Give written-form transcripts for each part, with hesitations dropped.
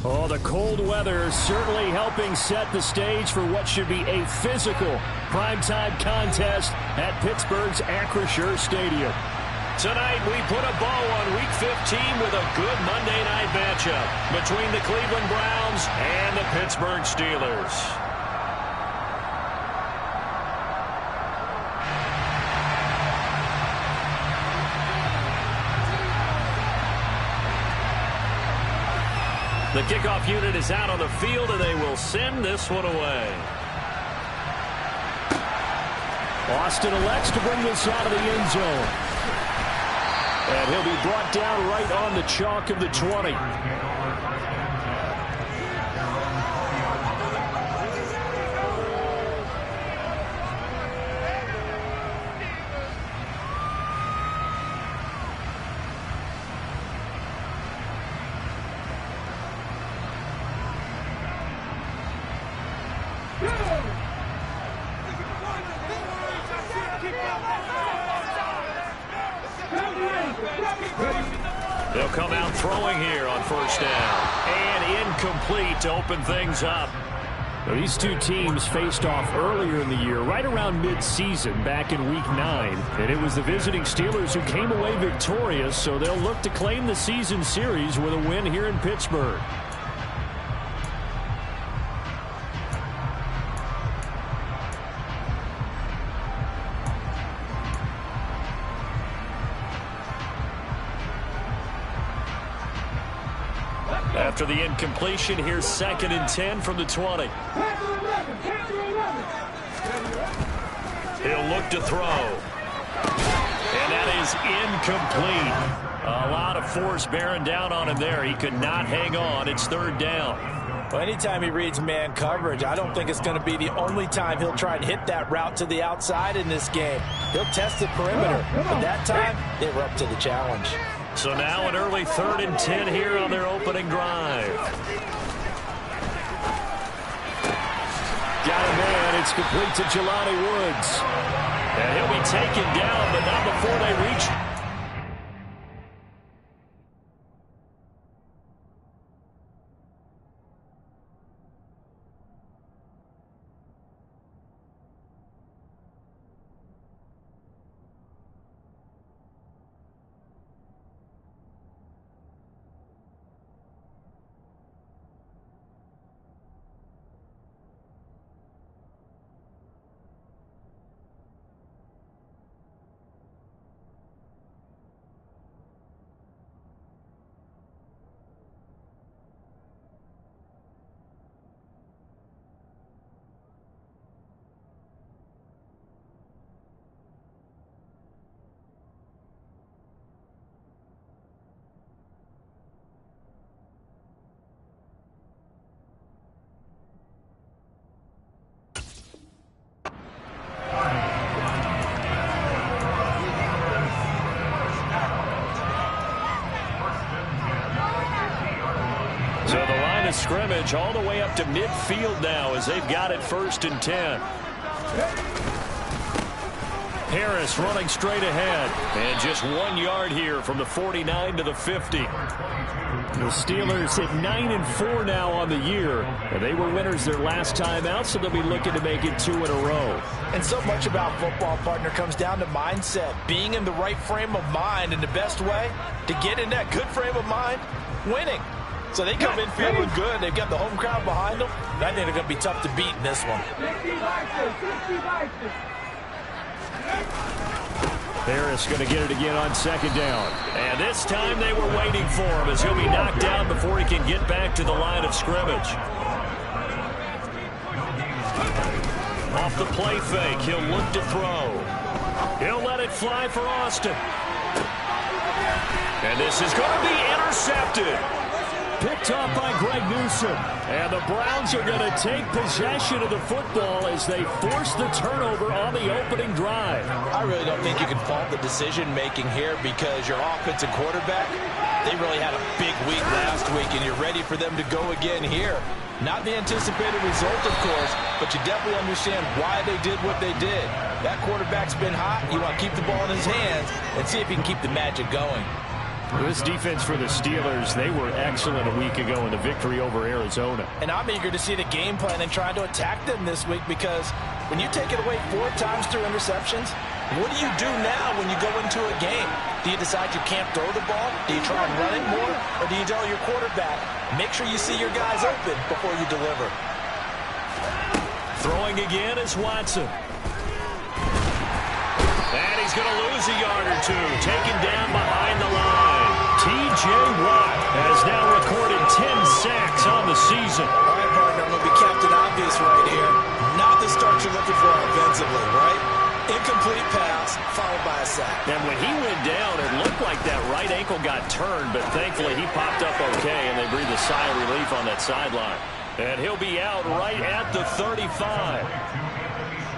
Oh, the cold weather certainly helping set the stage for what should be a physical primetime contest at Pittsburgh's Acrisure Stadium. Tonight, we put a bow on Week 15 with a good Monday night matchup between the Cleveland Browns and the Pittsburgh Steelers. The kickoff unit is out on the field, and they will send this one away. Austin elects to bring this out of the end zone. And he'll be brought down right on the chalk of the 20. They'll come out throwing here on first down. And incomplete to open things up. Now, these two teams faced off earlier in the year, right around mid-season, back in Week 9. And it was the visiting Steelers who came away victorious, so they'll look to claim the season series with a win here in Pittsburgh. After the incompletion, here's 2nd and 10 from the 20. He'll look to throw. And that is incomplete. A lot of force bearing down on him there. He could not hang on. It's 3rd down. Well, anytime he reads man coverage, I don't think it's going to be the only time he'll try and hit that route to the outside in this game. He'll test the perimeter. But that time, they were up to the challenge. So now an early 3rd and 10 here on their opening drive. Got a man. It's complete to Jelani Woods. And he'll be taken down, but not before they reach. So the line of scrimmage all the way up to midfield now as they've got it 1st and 10. Harris running straight ahead. And just 1 yard here from the 49 to the 50. The Steelers hit 9-4 now on the year. And they were winners their last time out, so they'll be looking to make it 2 in a row. And so much about football, partner, comes down to mindset. Being in the right frame of mind, and the best way to get in that good frame of mind, winning. So they come in feeling good. They've got the home crowd behind them. I think they're going to be tough to beat in this one. Harris going to get it again on 2nd down. And this time they were waiting for him as he'll be knocked down before he can get back to the line of scrimmage. Off the play fake, he'll look to throw. He'll let it fly for Austin. And this is going to be intercepted. Picked off by Greg Newsome. And the Browns are going to take possession of the football as they force the turnover on the opening drive. I really don't think you can fault the decision-making here because your offensive quarterback, they really had a big week last week, and you're ready for them to go again here. Not the anticipated result, of course, but you definitely understand why they did what they did. That quarterback's been hot. You want to keep the ball in his hands and see if he can keep the magic going. This defense for the Steelers, they were excellent a week ago in the victory over Arizona. And I'm eager to see the game plan and trying to attack them this week, because when you take it away 4 times through interceptions, what do you do now when you go into a game? Do you decide you can't throw the ball? Do you try and run it more? Or do you tell your quarterback, make sure you see your guys open before you deliver? Throwing again is Watson. And he's going to lose a yard or two. Taken down behind the line. T.J. Watt has now recorded 10 sacks on the season. All right, partner, I'm going to be Captain Obvious right here. Not the start you're looking for offensively, right? Incomplete pass, followed by a sack. And when he went down, it looked like that right ankle got turned, but thankfully he popped up okay, and they breathed a sigh of relief on that sideline. And he'll be out right at the 35.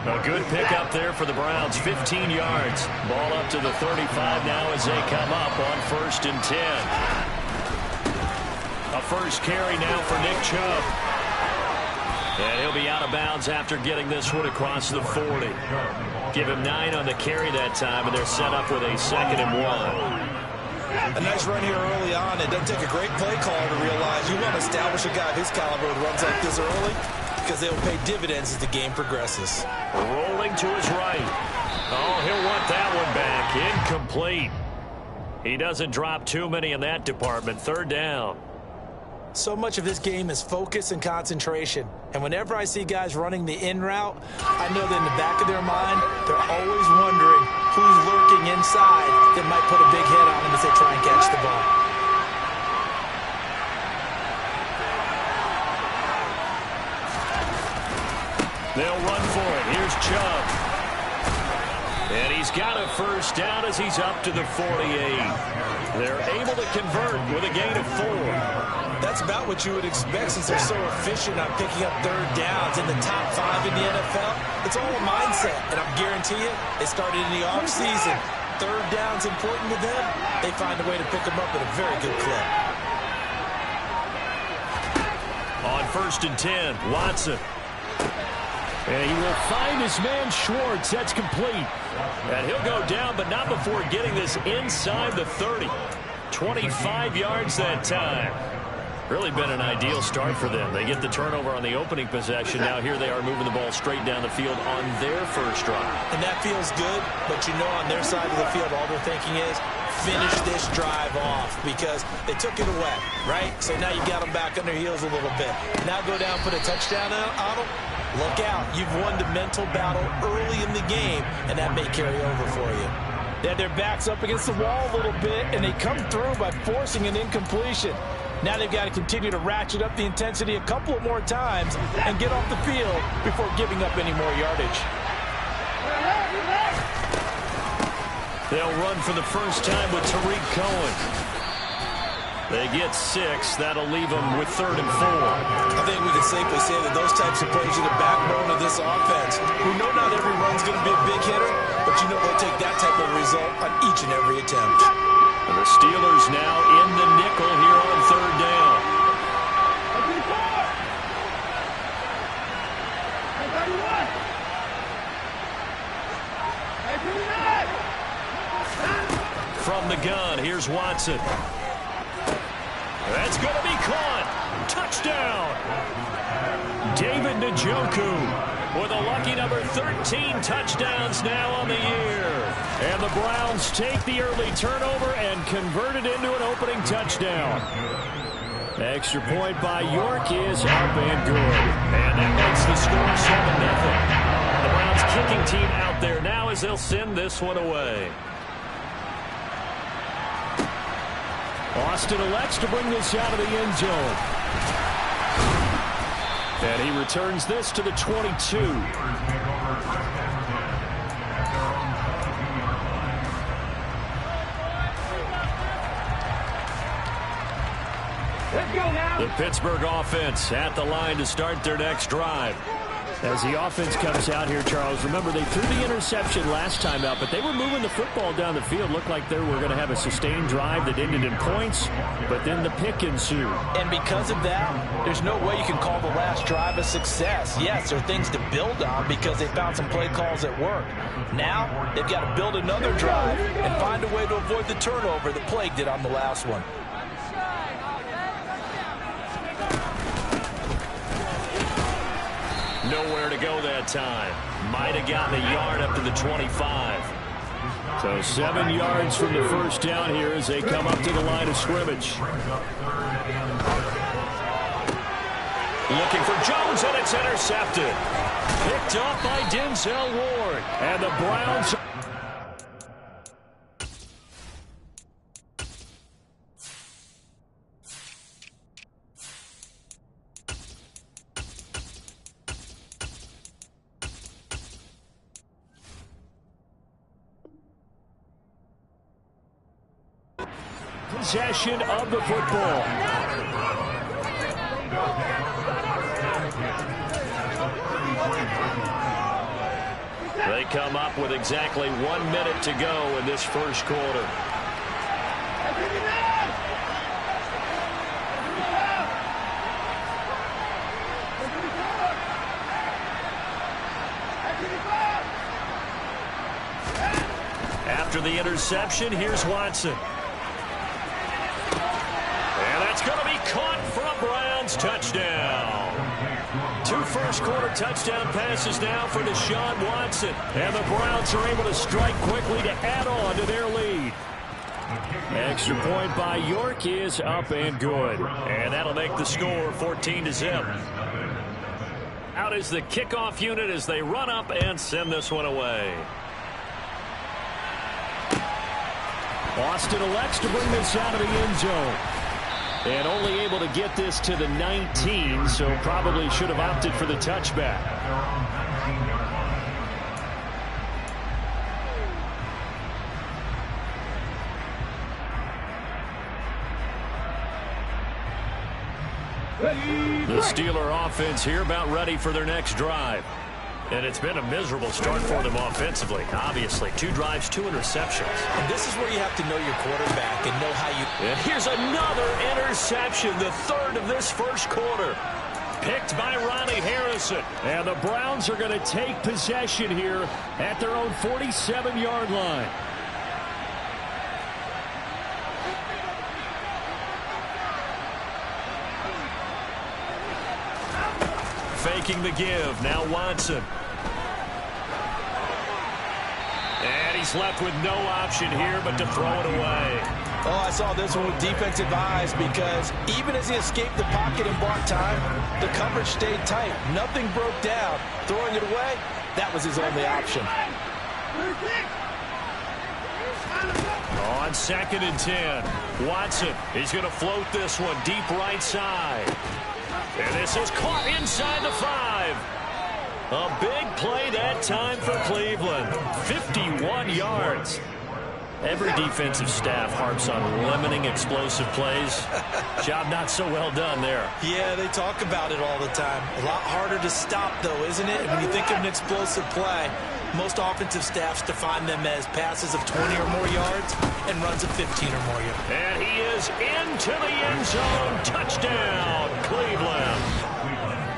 A good pickup there for the Browns, 15 yards. Ball up to the 35 now as they come up on 1st and 10. A first carry now for Nick Chubb. And he'll be out of bounds after getting this one across the 40. Give him 9 on the carry that time, and they're set up with a 2nd and 1. A nice run here early on. It doesn't take a great play caller to realize you want to establish a guy of his caliber with runs like this early, because they will pay dividends as the game progresses. Rolling to his right. Oh, he'll want that one back. Incomplete. He doesn't drop too many in that department. 3rd down. So much of this game is focus and concentration. And whenever I see guys running the in route, I know that in the back of their mind, they're always wondering who's lurking inside that might put a big hit on them as they try and catch the ball. They'll run for it. Here's Chubb. And he's got a first down as he's up to the 48. They're able to convert with a gain of 4. That's about what you would expect since they're so efficient on picking up 3rd downs in the top 5 in the NFL. It's all a mindset, and I guarantee you, it started in the offseason. 3rd down's important to them. They find a way to pick them up at a very good clip. On 1st and 10, Watson. And he will find his man Schwartz. That's complete. And he'll go down, but not before getting this inside the 30. 25 yards that time. Really been an ideal start for them. They get the turnover on the opening possession. Now here they are moving the ball straight down the field on their first drive. And that feels good, but you know on their side of the field, all they're thinking is finish this drive off because they took it away, right? So now you got them back on their heels a little bit. Now go down, put a touchdown on them. Look out. You've won the mental battle early in the game, and that may carry over for you. They had their backs up against the wall a little bit, and they come through by forcing an incompletion. Now they've got to continue to ratchet up the intensity a couple of more times and get off the field before giving up any more yardage. They'll run for the first time with Tariq Cohen. They get 6. That'll leave them with 3rd and 4. I think we can safely say that those types of plays are the backbone of this offense. We know not every run's going to be a big hitter, but you know they'll take that type of result on each and every attempt. And the Steelers now in the nickel here on 3rd down. From the gun, here's Watson. That's going to be caught. Touchdown. David Njoku with a lucky number 13 touchdowns now on the year. And the Browns take the early turnover and convert it into an opening touchdown. Extra point by York is up and good. And that makes the score 7-0. The Browns kicking team out there now as they'll send this one away. Austin elects to bring this out of the end zone. And he returns this to the 22. The Pittsburgh offense at the line to start their next drive. As the offense comes out here, Charles, remember they threw the interception last time out, but they were moving the football down the field. Looked like they were going to have a sustained drive that ended in points, but then the pick ensued. And because of that, there's no way you can call the last drive a success. Yes, there are things to build on because they found some play calls that worked. Now, they've got to build another drive and find a way to avoid the turnover that plagued did on the last one. Nowhere to go that time. Might have gotten a yard up to the 25. So 7 yards from the first down here as they come up to the line of scrimmage. Looking for Jones, and it's intercepted. Picked up by Denzel Ward. And the Browns... possession of the football. They come up with exactly 1 minute to go in this first quarter. After the interception, here's Watson. Going to be caught for a Browns touchdown. 2 first-quarter touchdown passes now for Deshaun Watson. And the Browns are able to strike quickly to add on to their lead. Extra point by York is up and good. And that'll make the score 14-0. Out is the kickoff unit as they run up and send this one away. Austin elects to bring this out of the end zone. And only able to get this to the 19, so probably should have opted for the touchback. The Steeler offense here about ready for their next drive. And it's been a miserable start for them offensively. Obviously, 2 drives, 2 interceptions. And this is where you have to know your quarterback and know how you... And here's another interception, the 3rd of this first quarter. Picked by Ronnie Harrison. And the Browns are going to take possession here at their own 47-yard line. Faking the give. Now Watson. And he's left with no option here but to throw it away. Oh, I saw this one with defensive eyes because even as he escaped the pocket and bought time, the coverage stayed tight. Nothing broke down. Throwing it away, that was his only option. On 2nd and 10, Watson, he's going to float this one deep right side. And this is caught inside the 5. A big play that time for Cleveland. 51 yards. Every defensive staff harps on limiting explosive plays. Job not so well done there. Yeah, they talk about it all the time. A lot harder to stop, though, isn't it? When you think of an explosive play, most offensive staffs define them as passes of 20 or more yards and runs of 15 or more yards. And he is into the end zone. Touchdown, Cleveland.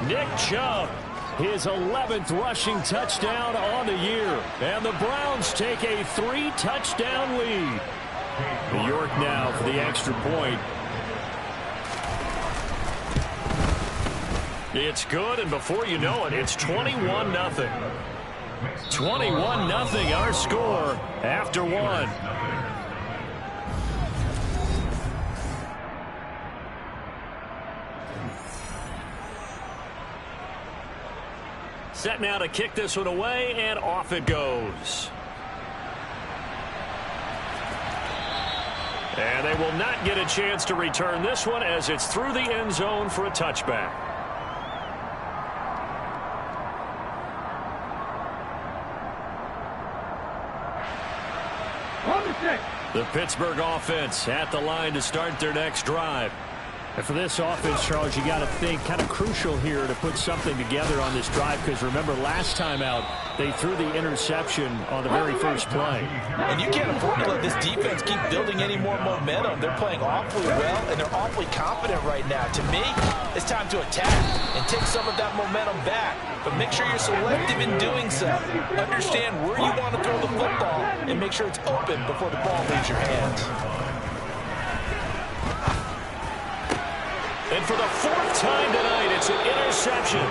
Nick Chubb, his 11th rushing touchdown on the year. And the Browns take a 3-touchdown lead. New York now for the extra point. It's good, and before you know it, it's 21-0. 21-0 our score after 1. Set now to kick this one away, and off it goes. And they will not get a chance to return this one as it's through the end zone for a touchback. The Pittsburgh offense at the line to start their next drive. And for this offense, Charles, you got to think kind of crucial here to put something together on this drive, because remember last time out they threw the interception on the very first play. And you can't afford to let this defense keep building any more momentum. They're playing awfully well, and they're awfully confident right now. To me, it's time to attack and take some of that momentum back. But make sure you're selective in doing so. Understand where you want to throw the football and make sure it's open before the ball leaves your hands. And for the fourth time tonight, it's an interception.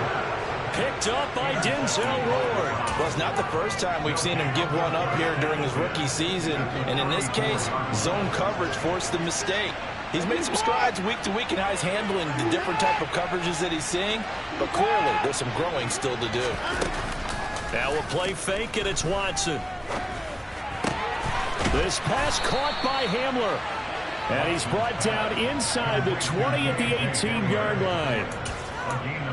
Picked up by Denzel Ward. Well, it's not the first time we've seen him give one up here during his rookie season. And in this case, zone coverage forced the mistake. He's made some strides week to week in how he's handling the different type of coverages that he's seeing. But clearly, there's some growing still to do. Now we'll play fake, and it's Watson. This pass caught by Hamler. And he's brought down inside the 20 at the 18-yard line.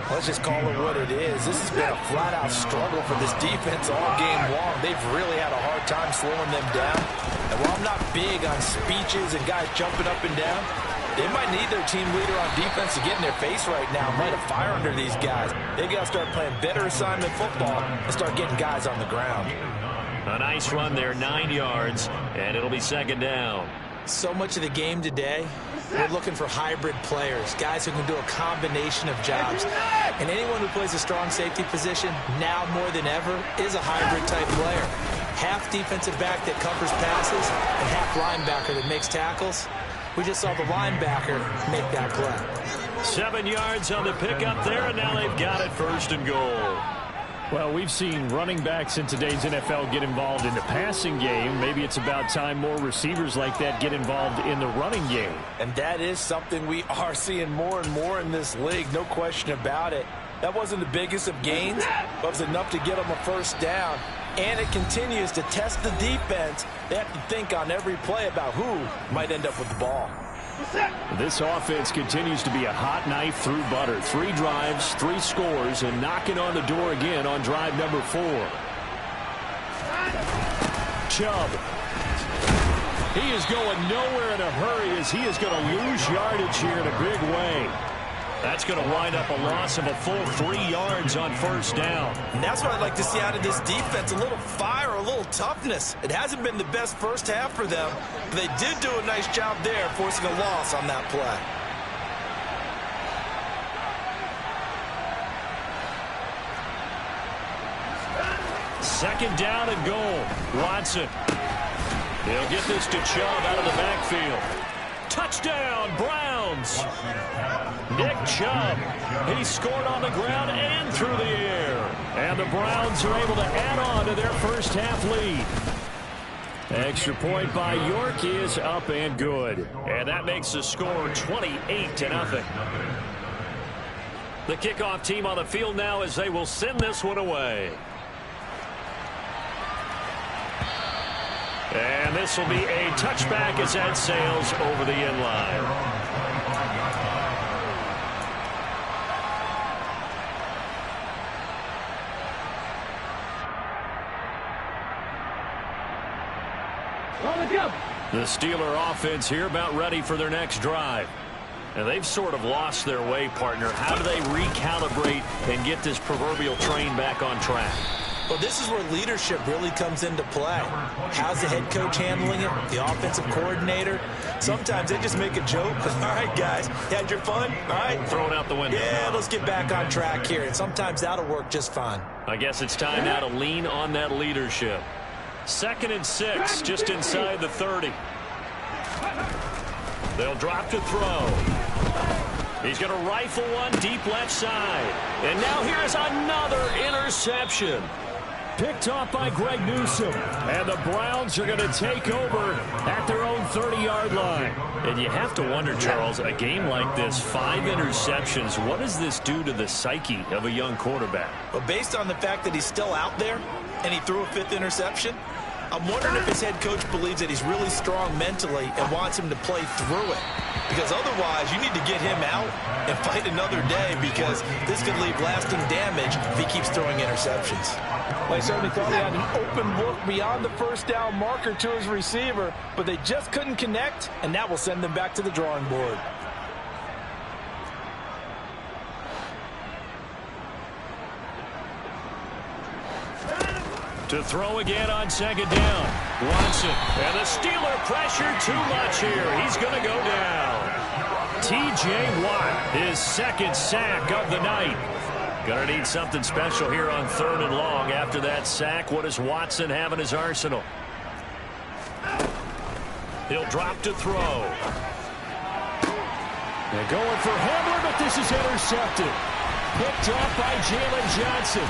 Let's just call it what it is. This has been a flat-out struggle for this defense all game long. They've really had a hard time slowing them down. And while I'm not big on speeches and guys jumping up and down, they might need their team leader on defense to get in their face right now, light a fire under these guys. They've got to start playing better assignment football and start getting guys on the ground. A nice run there, 9 yards, and it'll be second down. So much of the game today, we're looking for hybrid players, guys who can do a combination of jobs. And anyone who plays a strong safety position, now more than ever, is a hybrid-type player. Half defensive back that covers passes and half linebacker that makes tackles. We just saw the linebacker make that play. 7 yards on the pickup there, and now they've got it first and goal. Well, we've seen running backs in today's NFL get involved in the passing game. Maybe it's about time more receivers like that get involved in the running game. And that is something we are seeing more and more in this league, no question about it. That wasn't the biggest of gains, but it was enough to get them a first down. And it continues to test the defense. They have to think on every play about who might end up with the ball. This offense continues to be a hot knife through butter. 3 drives, 3 scores, and knocking on the door again on drive number 4. Chubb. He is going nowhere in a hurry as he is going to lose yardage here in a big way. That's going to wind up a loss of a full 3 yards on first down. And that's what I'd like to see out of this defense, a little fire, a little toughness. It hasn't been the best first half for them, but they did do a nice job there forcing a loss on that play. Second down and goal. Watson. He'll get this to Chubb out of the backfield. Touchdown, Browns. Nick Chubb. He scored on the ground and through the air. And the Browns are able to add on to their first half lead. Extra point by York is up and good. And that makes the score 28-0. The kickoff team on the field now as they will send this one away. And this will be a touchback as that sails over the end line. The Steeler offense here about ready for their next drive. And they've sort of lost their way, partner. How do they recalibrate and get this proverbial train back on track? Well, this is where leadership really comes into play. How's the head coach handling it? The offensive coordinator? Sometimes they just make a joke. All right, guys, you had your fun? All right. Throw it out the window. Yeah, let's get back on track here. And sometimes that'll work just fine. I guess it's time now to lean on that leadership. 2nd and 6, just inside the 30. They'll drop to throw. He's going to rifle one deep left side. And now here's another interception. Picked off by Greg Newsome. And the Browns are going to take over at their own 30-yard line. And you have to wonder, Charles, a game like this, 5 interceptions, what does this do to the psyche of a young quarterback? Well, based on the fact that he's still out there and he threw a 5th interception, I'm wondering if his head coach believes that he's really strong mentally and wants him to play through it. Because otherwise, you need to get him out and fight another day, because this could leave lasting damage if he keeps throwing interceptions. Well, I certainly thought he had an open look beyond the first down marker to his receiver, but they just couldn't connect, and that will send them back to the drawing board. To throw again on second down. Watson. And the Steeler pressure too much here. He's going to go down. T.J. Watt, his second sack of the night. Going to need something special here on 3rd and long. After that sack, what does Watson have in his arsenal? He'll drop to throw. They're going for Hamler, but this is intercepted. Picked off by Jalen Johnson.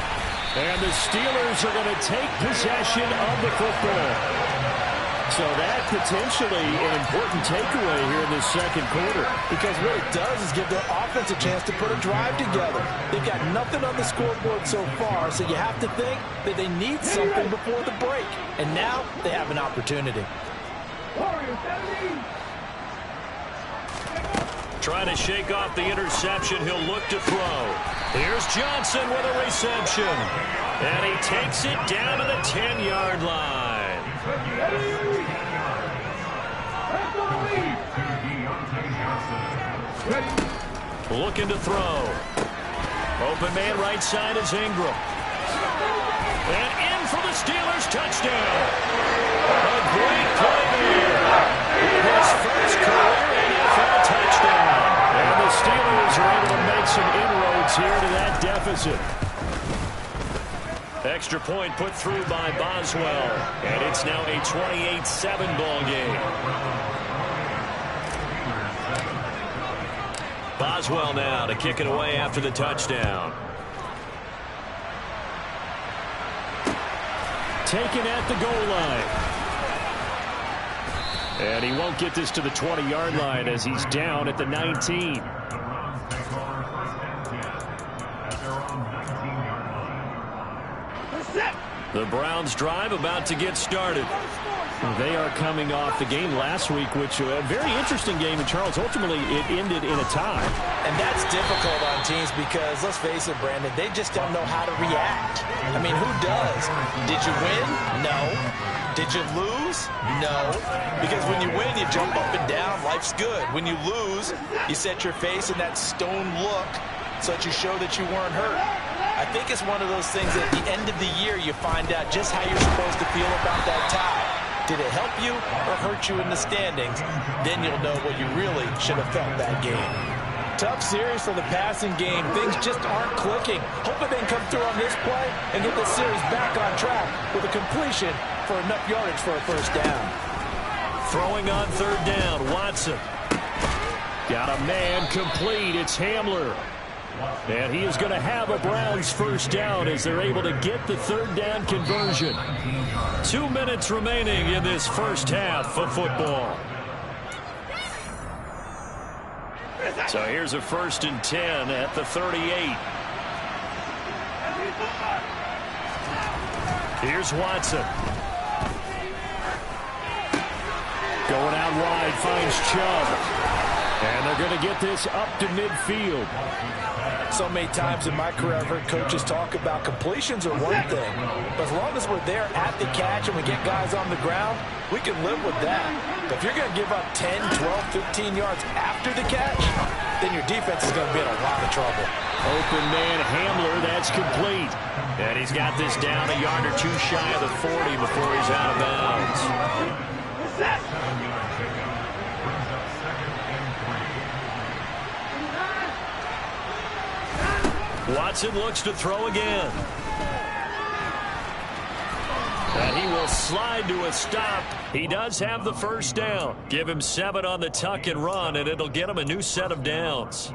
And the Steelers are going to take possession of the football. So that potentially an important takeaway here in this second quarter. Because what it does is give their offense a chance to put a drive together. They've got nothing on the scoreboard so far, so you have to think that they need something before the break. And now they have an opportunity. Trying to shake off the interception. He'll look to throw. Here's Johnson with a reception. And he takes it down to the 10-yard line. Looking to throw. Open man right side is Ingram. And in for the Steelers touchdown. A great play there. His first career NFL touchdown. And the Steelers are able to make some inroads here to that deficit. Extra point put through by Boswell. And it's now a 28-7 ball game. Boswell now to kick it away after the touchdown. Taken at the goal line. And he won't get this to the 20-yard line as he's down at the 19. The Browns drive about to get started. They are coming off the game last week, which a very interesting game in Charles. Ultimately, it ended in a tie. And that's difficult on teams because, let's face it, Brandon, they just don't know how to react. I mean, who does? Did you win? No. Did you lose? No. Because when you win, you jump up and down. Life's good. When you lose, you set your face in that stone look so that you show that you weren't hurt. I think it's one of those things that at the end of the year you find out just how you're supposed to feel about that tie. Did it help you or hurt you in the standings? Then you'll know what you really should have felt that game. Tough series for the passing game. Things just aren't clicking. Hoping they can come through on this play and get the series back on track with a completion for enough yardage for a first down. Throwing on 3rd down, Watson. Got a man complete. It's Hamler. And he is going to have a Browns first down as they're able to get the 3rd down conversion. 2 minutes remaining in this first half of football. So here's a 1st and 10 at the 38. Here's Watson. Going out wide, finds Chubb. And they're going to get this up to midfield. So many times in my career, I've heard coaches talk about completions are one thing. But as long as we're there at the catch and we get guys on the ground, we can live with that. But if you're going to give up 10, 12, 15 yards after the catch, then your defense is going to be in a lot of trouble. Open man Hamler, that's complete. And he's got this down a yard or two shy of the 40 before he's out of bounds. Watson looks to throw again. And he will slide to a stop. He does have the first down. Give him 7 on the tuck and run, and it'll get him a new set of downs.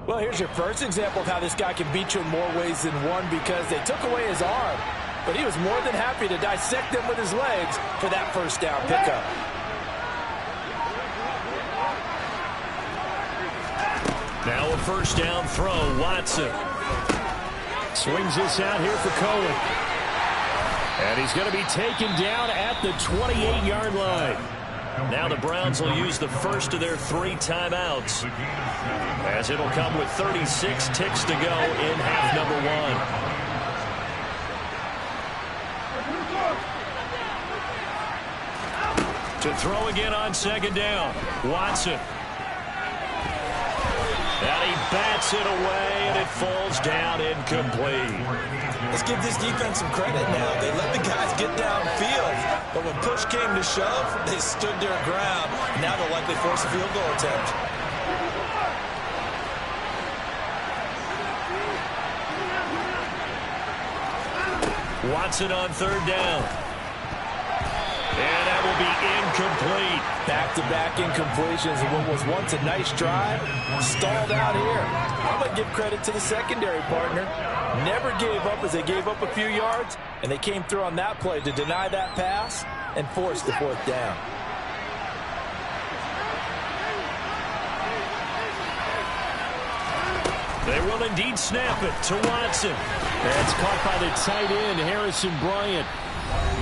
Well, here's your first example of how this guy can beat you in more ways than one because they took away his arm. But he was more than happy to dissect them with his legs for that first down pickup. Now a first down throw, Watson. Swings this out here for Cohen. And he's going to be taken down at the 28-yard line. Now the Browns will use the first of their 3 timeouts, as it'll come with 36 ticks to go in half number 1. To throw again on 2nd down, Watson. And he bats Takes it away, and it falls down incomplete. Let's give this defense some credit now. They let the guys get downfield, but when push came to shove, they stood their ground. Now they'll likely force a field goal attempt. Watson on third down. And that will be incomplete. Back-to-back incompletions of what was once a nice drive. Stalled out here. I'm going to give credit to the secondary partner. Never gave up as they gave up a few yards, and they came through on that play to deny that pass and force the fourth down. They will indeed snap it to Watson. That's caught by the tight end, Harrison Bryant.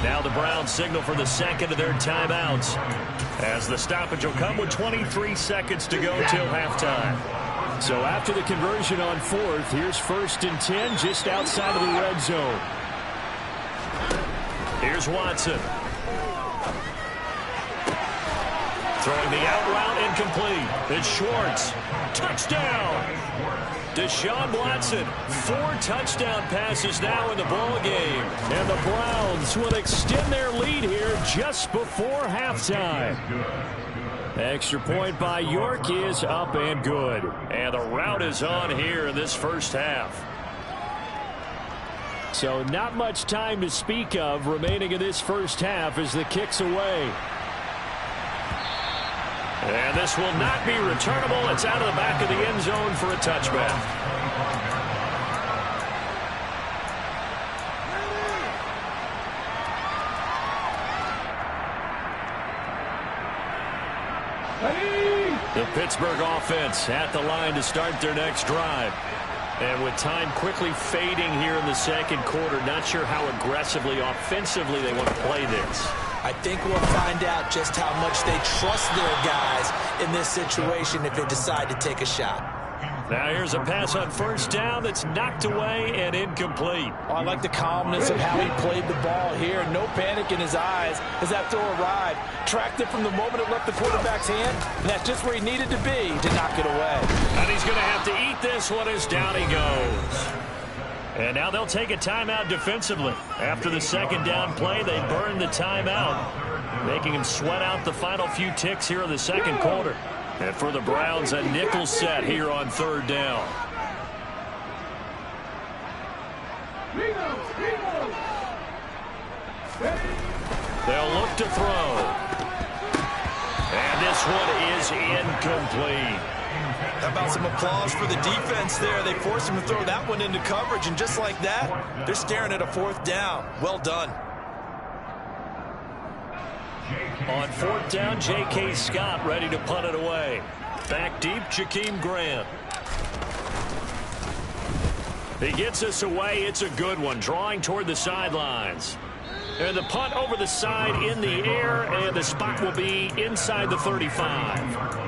Now the Browns signal for the second of their timeouts, as the stoppage will come with 23 seconds to go till halftime. So after the conversion on fourth, here's 1st and 10 just outside of the red zone. Here's Watson. Throwing the out route incomplete. It's Schwartz. Touchdown! Deshaun Watson, 4 touchdown passes now in the ball game. And the Browns will extend their lead here just before halftime. Extra point by York is up and good. And the route is on here in this first half. So not much time to speak of remaining in this first half as the kick's away. And this will not be returnable. It's out of the back of the end zone for a touchback. The Pittsburgh offense at the line to start their next drive. And with time quickly fading here in the second quarter, not sure how aggressively, offensively they want to play this. I think we'll find out just how much they trust their guys in this situation if they decide to take a shot. Now here's a pass on first down that's knocked away and incomplete. Oh, I like the calmness of how he played the ball here. No panic in his eyes as that throw arrived. Tracked it from the moment it left the quarterback's hand, and that's just where he needed to be to knock it away. And he's going to have to eat this one as down he goes. And now they'll take a timeout defensively. After the second down play, they burn the timeout, making him sweat out the final few ticks here in the second quarter. And for the Browns, a nickel set here on third down. They'll look to throw. And this one is incomplete. How about some applause for the defense there? They forced him to throw that one into coverage, and just like that, they're staring at a fourth down. Well done. On fourth down, J.K. Scott ready to punt it away. Back deep, Jakeem Grant. He gets us away. It's a good one, drawing toward the sidelines. And the punt over the side in the air, and the spot will be inside the 35.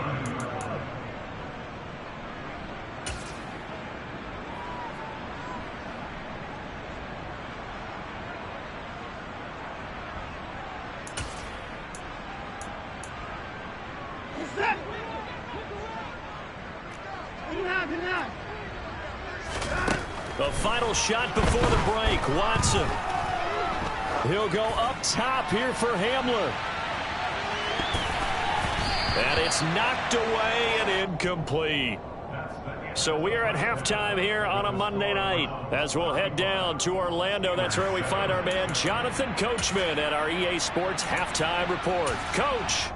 The final shot before the break, Watson. He'll go up top here for Hamler. And it's knocked away and incomplete. So we're at halftime here on a Monday night as we'll head down to Orlando. That's where we find our man Jonathan Coachman at our EA Sports Halftime Report. Coach.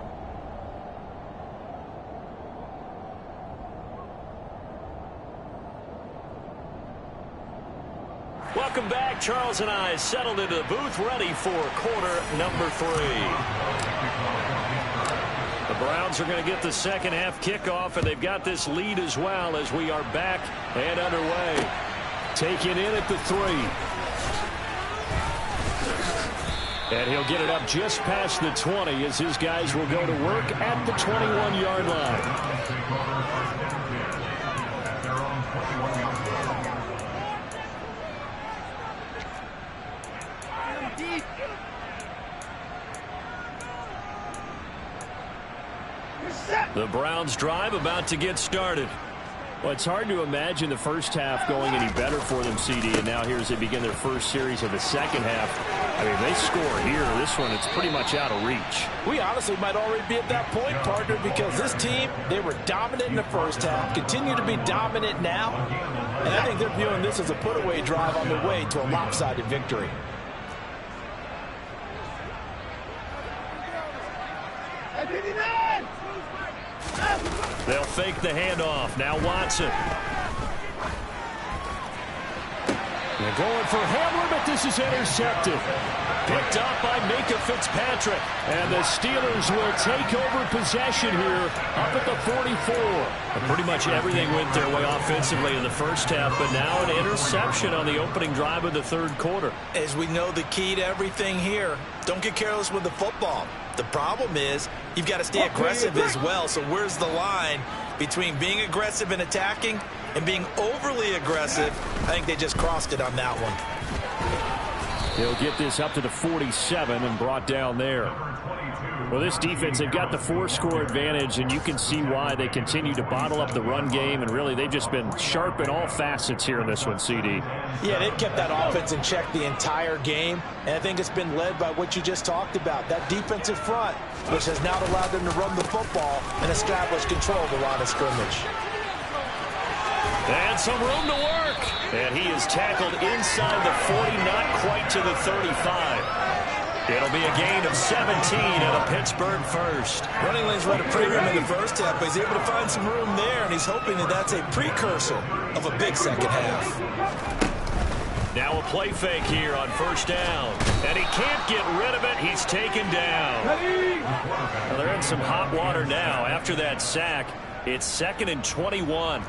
Welcome back. Charles and I settled into the booth, ready for quarter number 3. The Browns are going to get the second half kickoff, and they've got this lead as well as we are back and underway. Taken in at the 3. And he'll get it up just past the 20 as his guys will go to work at the 21-yard line. The Browns drive about to get started. Well, it's hard to imagine the first half going any better for them, CD, and now here as they begin their first series of the second half. I mean, they score here. This one, it's pretty much out of reach. We honestly might already be at that point, partner, because this team, they were dominant in the first half, continue to be dominant now, and I think they're viewing this as a put-away drive on their way to a lopsided victory. They'll fake the handoff. Now Watson. They're going for Hamler, but this is intercepted. Picked up by Minkah Fitzpatrick. And the Steelers will take over possession here up at the 44. And pretty much everything went their way offensively in the first half, but now an interception on the opening drive of the third quarter. As we know, the key to everything here, don't get careless with the football. The problem is you've got to stay aggressive as well. So where's the line between being aggressive and attacking and being overly aggressive? I think they just crossed it on that one. They'll get this up to the 47 and brought down there. Well, this defense, they've got the 4-score advantage, and you can see why they continue to bottle up the run game, and really they've just been sharp in all facets here in this one, CD. Yeah, they've kept that offense in check the entire game, and I think it's been led by what you just talked about, that defensive front, which has now allowed them to run the football and establish control of the line of scrimmage. And some room to work. And he is tackled inside the 40, not quite to the 35. It'll be a gain of 17 at a Pittsburgh first. Running lanes run a premium in the first half, but he's able to find some room there, and he's hoping that that's a precursor of a big second half. Now a play fake here on first down. And he can't get rid of it. He's taken down. Well, they're in some hot water now after that sack. It's 2nd and 21.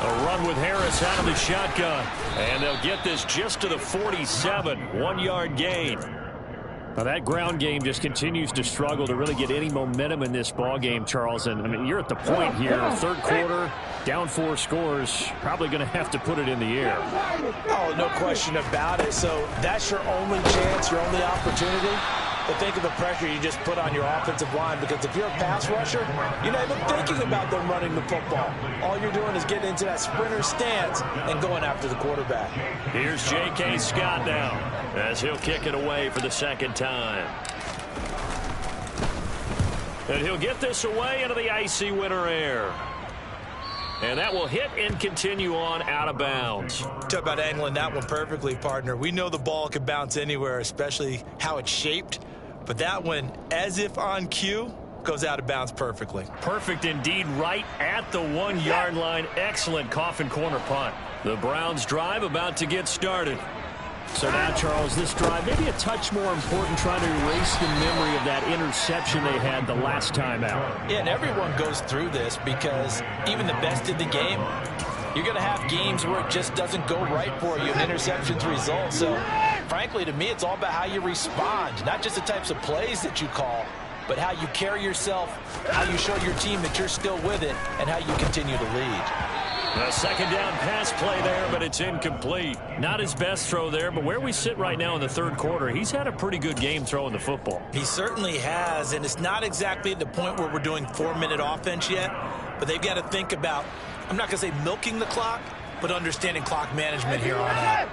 A run with Harris out of the shotgun. And they'll get this just to the 47. 1-yard gain. Now that ground game just continues to struggle to really get any momentum in this ball game, Charles. And I mean, you're at the point here, third quarter, down 4 scores, probably going to have to put it in the air. Oh, no question about it. So that's your only chance, your only opportunity. But think of the pressure you just put on your offensive line, because if you're a pass rusher, you're not even thinking about them running the football. All you're doing is getting into that sprinter stance and going after the quarterback. Here's J.K. Scott now as he'll kick it away for the second time. And he'll get this away into the icy winter air. And that will hit and continue on out of bounds. Talk about angling that one perfectly, partner. We know the ball can bounce anywhere, especially how it's shaped. But that one, as if on cue, goes out of bounds perfectly. Perfect indeed, right at the 1-yard line. Excellent coffin corner punt. The Browns drive about to get started. So now, Charles, this drive maybe a touch more important, trying to erase the memory of that interception they had the last time out. Yeah, and everyone goes through this, because even the best in the game, you're going to have games where it just doesn't go right for you, and interceptions result. So, frankly, to me, it's all about how you respond, not just the types of plays that you call, but how you carry yourself, how you show your team that you're still with it, and how you continue to lead. A second down pass play there, but it's incomplete. Not his best throw there, but where we sit right now in the third quarter, he's had a pretty good game throwing the football. He certainly has, and it's not exactly at the point where we're doing 4-minute offense yet, but they've got to think about, I'm not going to say milking the clock, but understanding clock management here on out.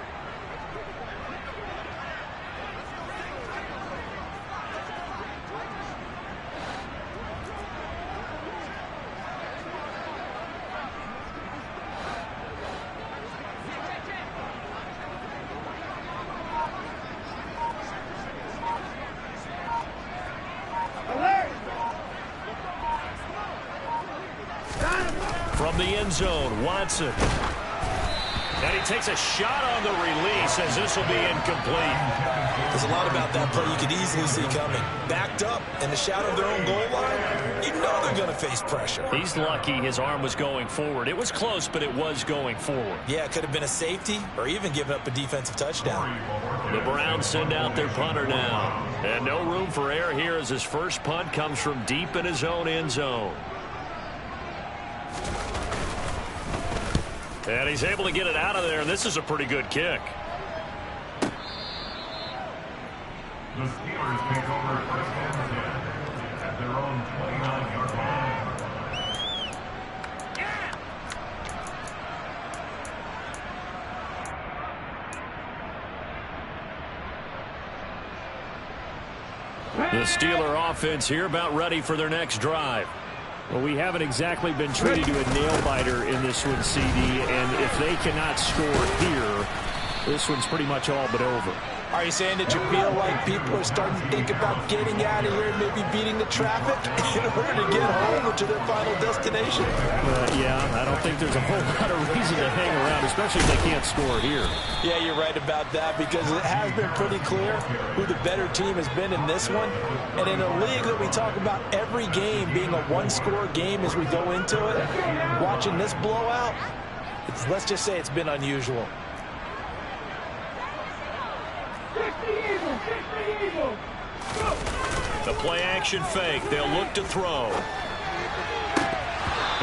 From the end zone, Watson. And he takes a shot on the release as this will be incomplete. There's a lot about that play you could easily see coming. Backed up in the shadow of their own goal line, you know they're going to face pressure. He's lucky his arm was going forward. It was close, but it was going forward. Yeah, it could have been a safety or even given up a defensive touchdown. The Browns send out their punter now. And no room for error here as his first punt comes from deep in his own end zone. And he's able to get it out of there, and this is a pretty good kick. The Steelers take over first and 10 at their own 29. The Steeler offense here about ready for their next drive. Well, we haven't exactly been treated to a nail-biter in this one, CD, and if they cannot score here, this one's pretty much all but over. Are you saying that you feel like people are starting to think about getting out of here and maybe beating the traffic in order to get home or to their final destination? Yeah, I don't think there's a whole lot of reason to hang around, especially if they can't score here. Yeah, you're right about that because it has been pretty clear who the better team has been in this one. And in a league that we talk about every game being a one-score game as we go into it, watching this blowout, let's just say it's been unusual. The play action fake. They'll look to throw.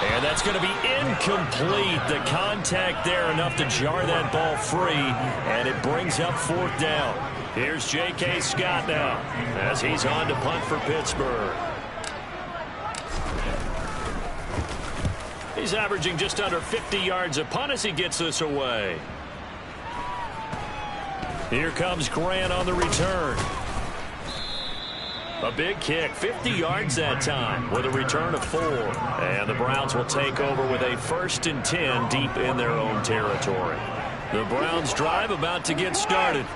And that's going to be incomplete. The contact there enough to jar that ball free. And it brings up 4th down. Here's J.K. Scott now as he's on to punt for Pittsburgh. He's averaging just under 50 yards a punt as he gets this away. Here comes Grant on the return. A big kick, 50 yards that time with a return of 4. And the Browns will take over with a 1st and 10 deep in their own territory. The Browns drive about to get started.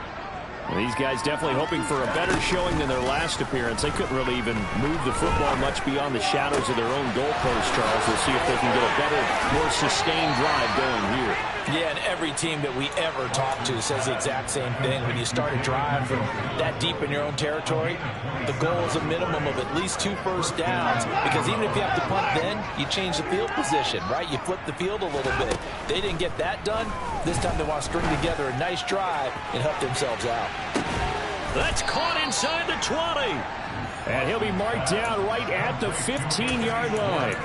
Well, these guys definitely hoping for a better showing than their last appearance. They couldn't really even move the football much beyond the shadows of their own goalpost, Charles. We'll see if they can get a better, more sustained drive going here. Yeah, and every team that we ever talk to says the exact same thing. When you start a drive from that deep in your own territory, the goal is a minimum of at least 2 first downs. Because even if you have to punt then, you change the field position, right? You flip the field a little bit. They didn't get that done. This time they want to string together a nice drive and help themselves out. That's caught inside the 20. And he'll be marked down right at the 15-yard line.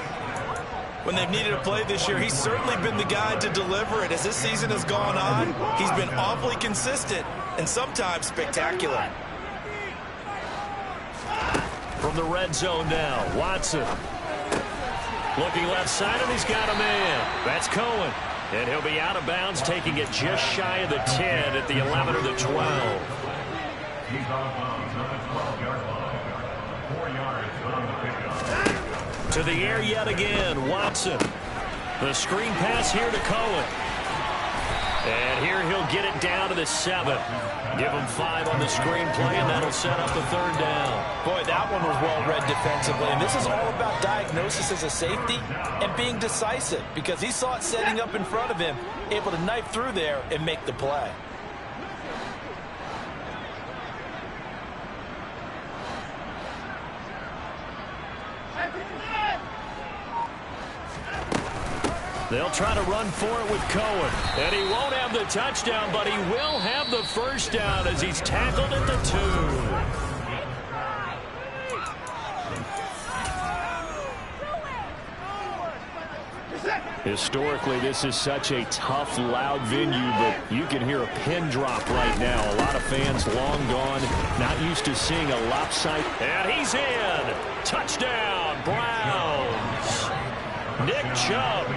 When they've needed a play this year, he's certainly been the guy to deliver it. As this season has gone on, he's been awfully consistent and sometimes spectacular. From the red zone now, Watson. Looking left side, and he's got a man. That's Cohen. And he'll be out of bounds, taking it just shy of the 10 at the 11 or the 12. To the air yet again, Watson. The screen pass here to Cohen. And here he'll get it down to the 7. Give him 5 on the screen play, and that'll set up the 3rd down. Boy, that one was well read defensively. And this is all about diagnosis as a safety and being decisive because he saw it setting up in front of him, able to knife through there and make the play. They'll try to run for it with Cohen. And he won't have the touchdown, but he will have the 1st down as he's tackled at the 2. Historically, this is such a tough, loud venue, but you can hear a pin drop right now. A lot of fans long gone, not used to seeing a lopsided. And he's in. Touchdown, Browns. Nick Chubb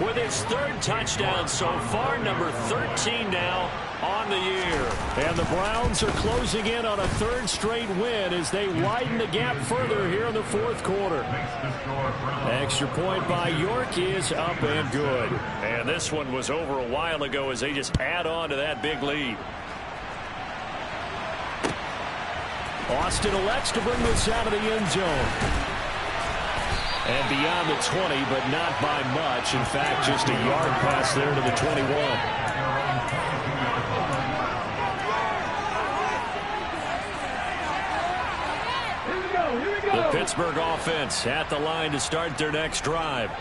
with his 3rd touchdown so far, number 13 now on the year. And the Browns are closing in on a 3rd straight win as they widen the gap further here in the 4th quarter. Extra point by York is up and good. And this one was over a while ago as they just add on to that big lead. Austin elects to bring this out of the end zone. And beyond the 20, but not by much. In fact, just a yard pass there to the 21. The Pittsburgh offense at the line to start their next drive.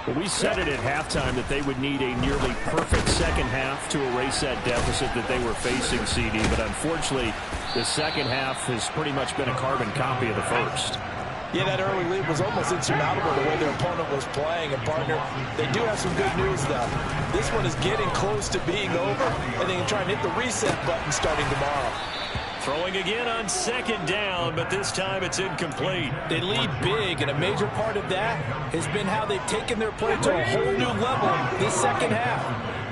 Well, we said it at halftime that they would need a nearly perfect second half to erase that deficit that they were facing, CD. But unfortunately, the second half has pretty much been a carbon copy of the first. Yeah, that early lead was almost insurmountable the way their opponent was playing. And, partner, they do have some good news, though. This one is getting close to being over, and they can try and hit the reset button starting tomorrow. Throwing again on 2nd down, but this time it's incomplete. They lead big, and a major part of that has been how they've taken their play to a whole new level this second half.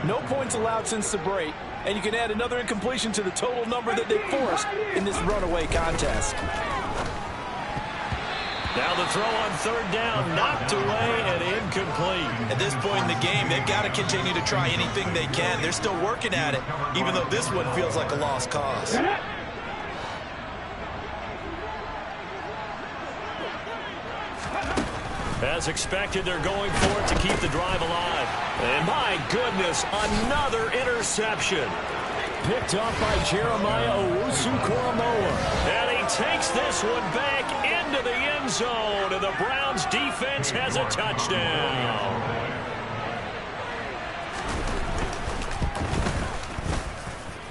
No points allowed since the break, and you can add another incompletion to the total number that they forced in this runaway contest. Now the throw on third down, knocked away and incomplete. At this point in the game, they've got to continue to try anything they can. They're still working at it, even though this one feels like a lost cause. As expected, they're going for it to keep the drive alive. And my goodness, another interception. Picked off by Jeremiah Owusu-Koramoah. And he takes this one back into the end zone, and the Browns defense has a touchdown.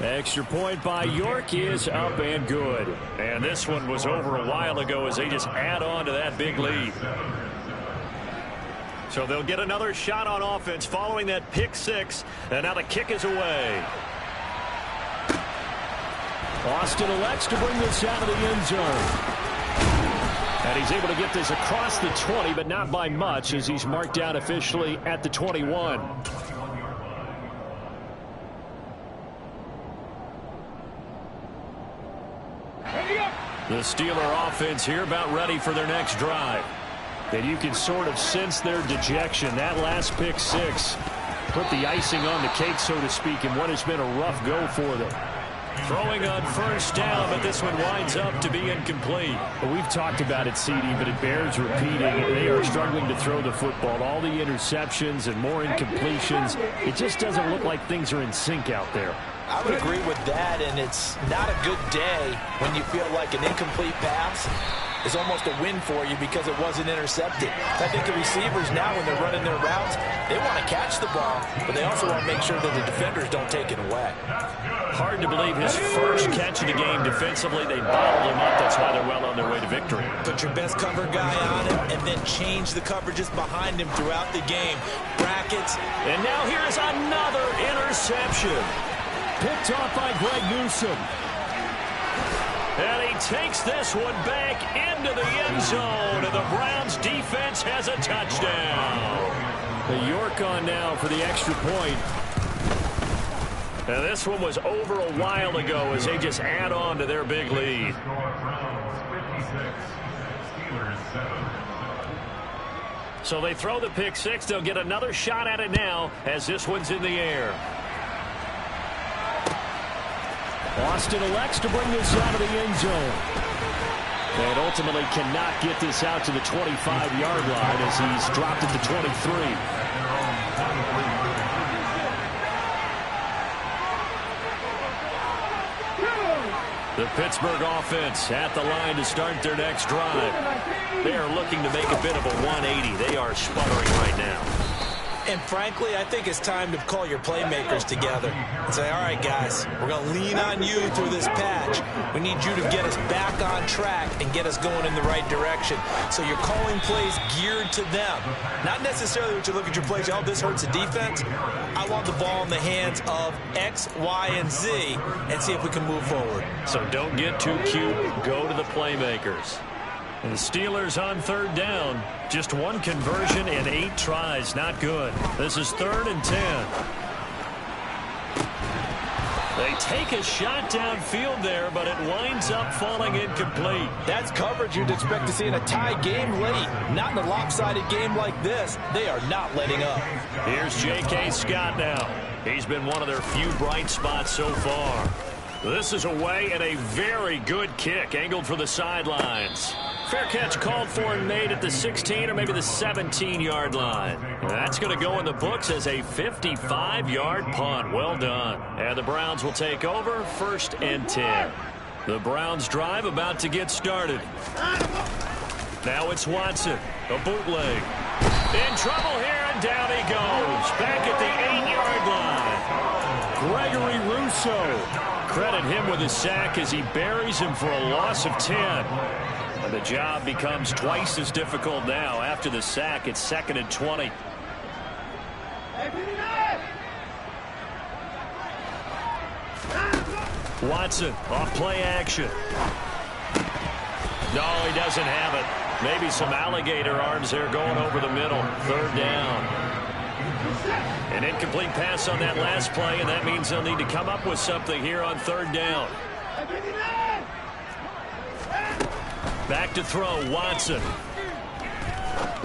Extra point by York is up and good. And this one was over a while ago as they just add on to that big lead. So they'll get another shot on offense following that pick six, and now the kick is away. Austin elects to bring this out of the end zone. And he's able to get this across the 20, but not by much, as he's marked out officially at the 21. The Steeler offense here about ready for their next drive. And you can sort of sense their dejection. That last pick six put the icing on the cake, so to speak, in what has been a rough go for them. Throwing on first down, but this one winds up to be incomplete. Well, we've talked about it, CD, but it bears repeating. They are struggling to throw the football. All the interceptions and more incompletions. It just doesn't look like things are in sync out there. I would agree with that, and it's not a good day when you feel like an incomplete pass is almost a win for you because it wasn't intercepted. I think the receivers now, when they're running their routes, they want to catch the ball, but they also want to make sure that the defenders don't take it away. Hard to believe his first catch of the game defensively. They bottled him up. That's why they're well on their way to victory. Put your best cover guy on him and then change the coverages behind him throughout the game. Brackets. And now here's another interception. Picked off by Greg Newsome. And he takes this one back into the end zone, and the Browns defense has a touchdown. The York on now for the extra point. And this one was over a while ago as they just add on to their big lead. So they throw the pick six. They'll get another shot at it now as this one's in the air. Austin elects to bring this out of the end zone. And ultimately cannot get this out to the 25-yard line as he's dropped it to 23. The Pittsburgh offense at the line to start their next drive. They are looking to make a bit of a 180. They are sputtering right now. And frankly, I think it's time to call your playmakers together and say, all right, guys, we're going to lean on you through this patch. We need you to get us back on track and get us going in the right direction. So you're calling plays geared to them. Not necessarily what you look at your plays, oh, this hurts the defense. I want the ball in the hands of X, Y, and Z and see if we can move forward. So don't get too cute. Go to the playmakers. And the Steelers on third down. Just one conversion and 8 tries. Not good. This is 3rd and 10. They take a shot downfield there, but it winds up falling incomplete. That's coverage you'd expect to see in a tie game late. Not in a lopsided game like this. They are not letting up. Here's J.K. Scott now. He's been one of their few bright spots so far. This is away and a very good kick angled for the sidelines. Fair catch called for and made at the 16 or maybe the 17-yard line. That's going to go in the books as a 55-yard punt. Well done. And the Browns will take over 1st and 10. The Browns drive about to get started. Now it's Watson. A bootleg. In trouble here, and down he goes. Back at the 8-yard line. Gregory Rousseau. Credit him with a sack as he buries him for a loss of 10. And the job becomes twice as difficult now. After the sack, it's 2nd and 20. Watson off play action. No, he doesn't have it. Maybe some alligator arms there going over the middle. 3rd down. An incomplete pass on that last play, and that means they'll need to come up with something here on 3rd down. Back to throw, Watson.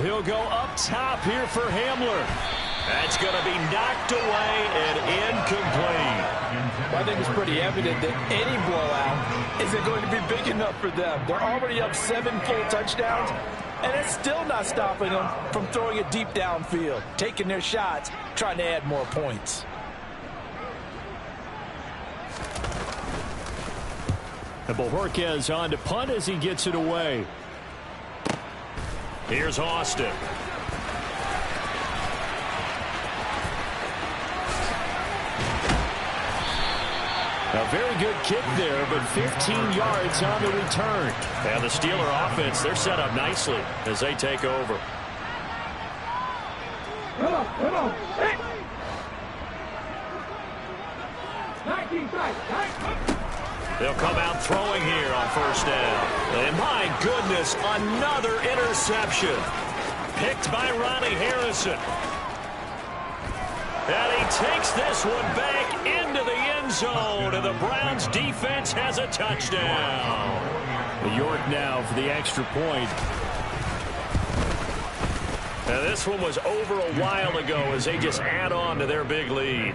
He'll go up top here for Hamler. That's going to be knocked away and incomplete. I think it's pretty evident that any blowout isn't going to be big enough for them. They're already up 7 full touchdowns, and it's still not stopping them from throwing it deep downfield, taking their shots, trying to add more points. And Bojorquez on to punt as he gets it away. Here's Austin. A very good kick there, but 15 yards on the return. And the Steeler offense, they're set up nicely as they take over. Come on. Hey. They'll come out throwing here on first down. And my goodness, another interception. Picked by Ronnie Harrison. And he takes this one back into the end zone, and the Browns defense has a touchdown. York now for the extra point. Now this one was over a while ago as they just add on to their big lead.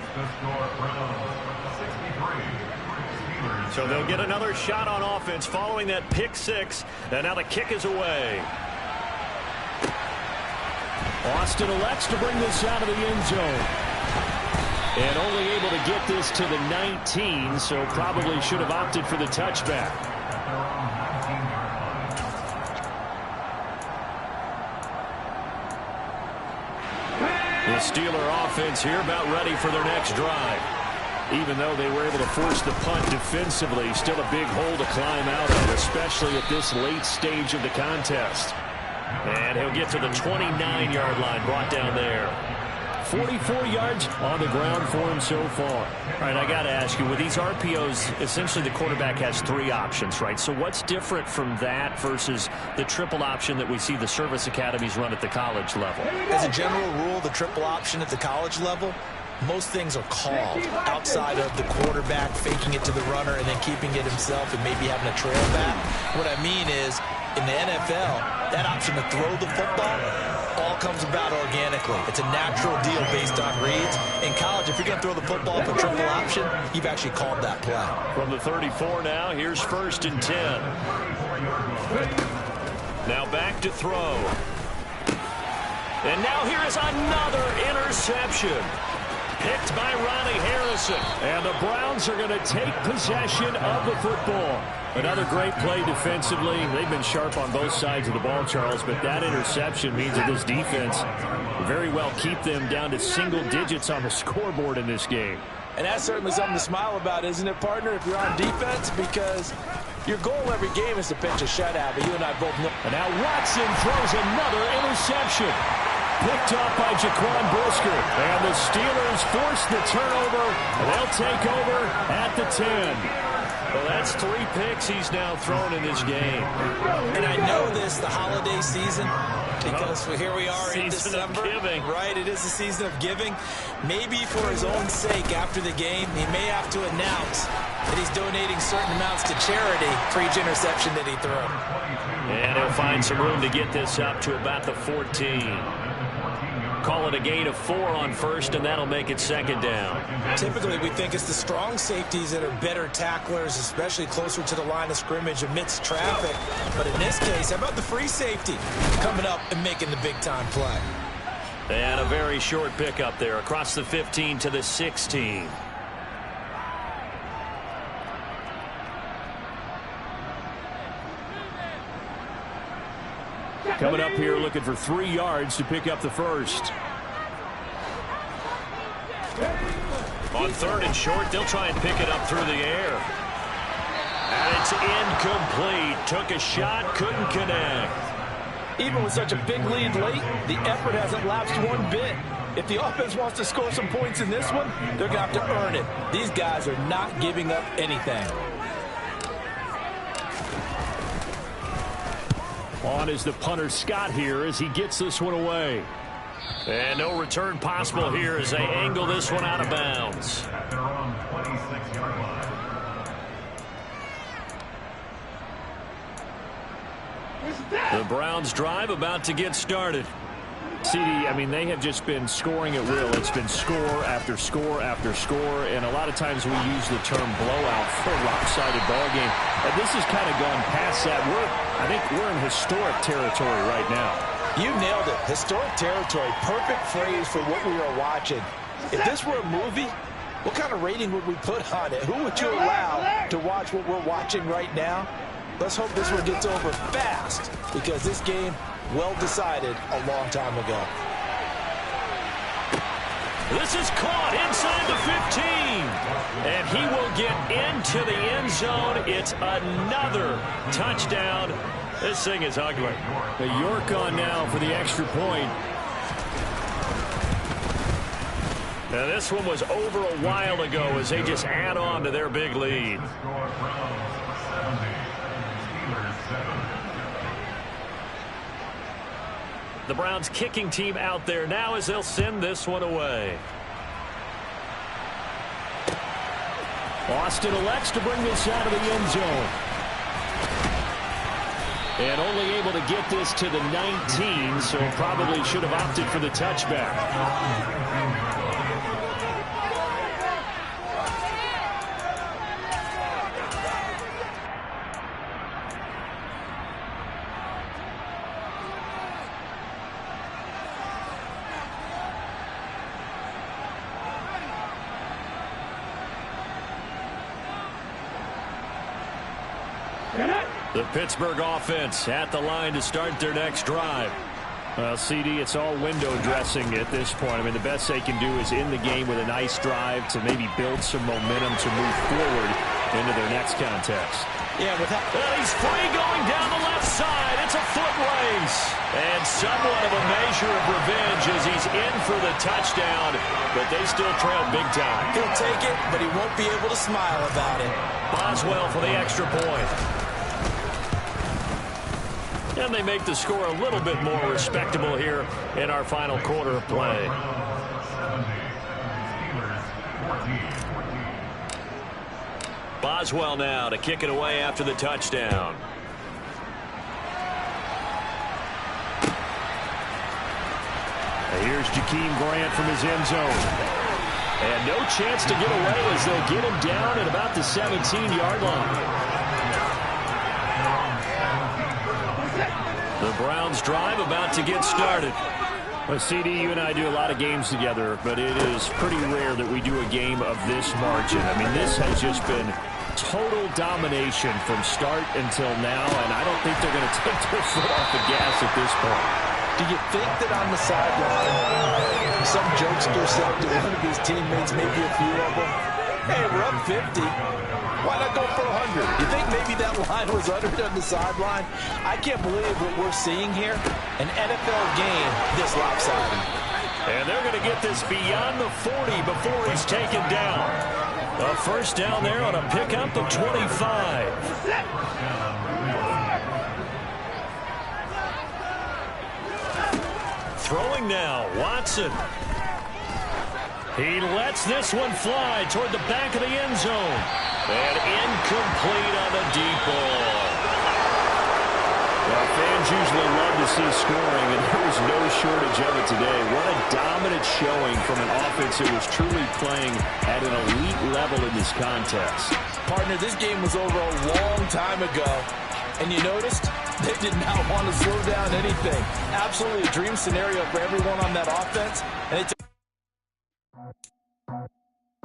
So they'll get another shot on offense following that pick six, and now the kick is away. Austin elects to bring this out of the end zone. And only able to get this to the 19, so probably should have opted for the touchback. The Steeler offense here about ready for their next drive. Even though they were able to force the punt defensively, still a big hole to climb out of, especially at this late stage of the contest. And he'll get to the 29-yard line, brought down there. 44 yards on the ground for him so far. All right, I got to ask you, with these RPOs, essentially the quarterback has 3 options, right? So what's different from that versus the triple option that we see the service academies run at the college level? As a general rule, the triple option at the college level, most things are called outside of the quarterback faking it to the runner and then keeping it himself and maybe having a trail back. What I mean is, in the NFL, that option to throw the football all comes about organically. It's a natural deal based on reads. In college, if you're going to throw the football for triple option, you've actually called that play. From the 34 now, here's 1st and 10. Now back to throw. And now here is another interception. Picked by Ronnie Harrison. And the Browns are going to take possession of the football. Another great play defensively. They've been sharp on both sides of the ball, Charles, but that interception means that this defense will very well keep them down to single digits on the scoreboard in this game. And that's certainly something to smile about, isn't it, partner, if you're on defense? Because your goal every game is to pitch a shutout, but you and I both know. And now Watson throws another interception. Picked up by Jaquan Brisker. And the Steelers force the turnover. They'll take over at the 10. Well, that's 3 picks he's now thrown in this game. And I know this, the holiday season, because here we are in December. Season of giving. Right, it is the season of giving. Maybe for his own sake after the game, he may have to announce that he's donating certain amounts to charity for each interception that he threw. And he'll find some room to get this up to about the 14. Call it a gain of 4 on first, and that'll make it 2nd down. Typically, we think it's the strong safeties that are better tacklers, especially closer to the line of scrimmage amidst traffic. But in this case, how about the free safety coming up and making the big-time play? And a very short pickup there across the 15 to the 16. Coming up here looking for 3 yards to pick up the first. On 3rd and short, they'll try and pick it up through the air. And it's incomplete. Took a shot, couldn't connect. Even with such a big lead late, the effort hasn't lapsed one bit. If the offense wants to score some points in this one, they're going to have to earn it. These guys are not giving up anything. On is the punter Scott here as he gets this one away. And no return possible here as they angle this one out of bounds. The Browns drive about to get started. CD, I mean, they have just been scoring at will. It's been score after score after score, and a lot of times we use the term blowout for a lopsided ball game. And this has kind of gone past that. I think we're in historic territory right now. You nailed it. Historic territory. Perfect phrase for what we are watching. If this were a movie, what kind of rating would we put on it? Who would you allow to watch what we're watching right now? Let's hope this one gets over fast, because this game, well decided a long time ago. This is caught inside the 15. And he will get into the end zone. It's another touchdown. This thing is ugly. The York on now for the extra point. Now this one was over a while ago as they just add on to their big lead. The Browns kicking team out there now as they'll send this one away. Austin elects to bring this out of the end zone. And only able to get this to the 19, so probably should have opted for the touchback. The Pittsburgh offense at the line to start their next drive. Well, CD, it's all window dressing at this point. I mean, the best they can do is in the game with a nice drive to maybe build some momentum to move forward into their next contest. Yeah, he's free going down the left side. It's a foot race. And somewhat of a measure of revenge as he's in for the touchdown, but they still trail big time. He'll take it, but he won't be able to smile about it. Boswell for the extra point. And they make the score a little bit more respectable here in our final quarter of play. Boswell now to kick it away after the touchdown. Here's Jakeem Grant from his end zone. And no chance to get away as they'll get him down at about the 17-yard line. The Browns drive about to get started. Well, CD, you and I do a lot of games together, but it is pretty rare that we do a game of this margin. I mean, this has just been total domination from start until now, and I don't think they're going to take their foot off the gas at this point. Do you think that on the sideline, some jokester said to one of his teammates, maybe a few of them, hey, we're up 50. Why not go for 100? You think maybe that line was uttered on the sideline? I can't believe what we're seeing here. An NFL game this lopsided. And they're going to get this beyond the 40 before he's taken down. A first down there on a pickup of 25. Throwing now, Watson. He lets this one fly toward the back of the end zone. And incomplete on the deep ball. Well, fans usually love to see scoring, and there was no shortage of it today. What a dominant showing from an offense that was truly playing at an elite level in this contest. Partner, this game was over a long time ago. And you noticed they did not want to slow down anything. Absolutely a dream scenario for everyone on that offense. And they took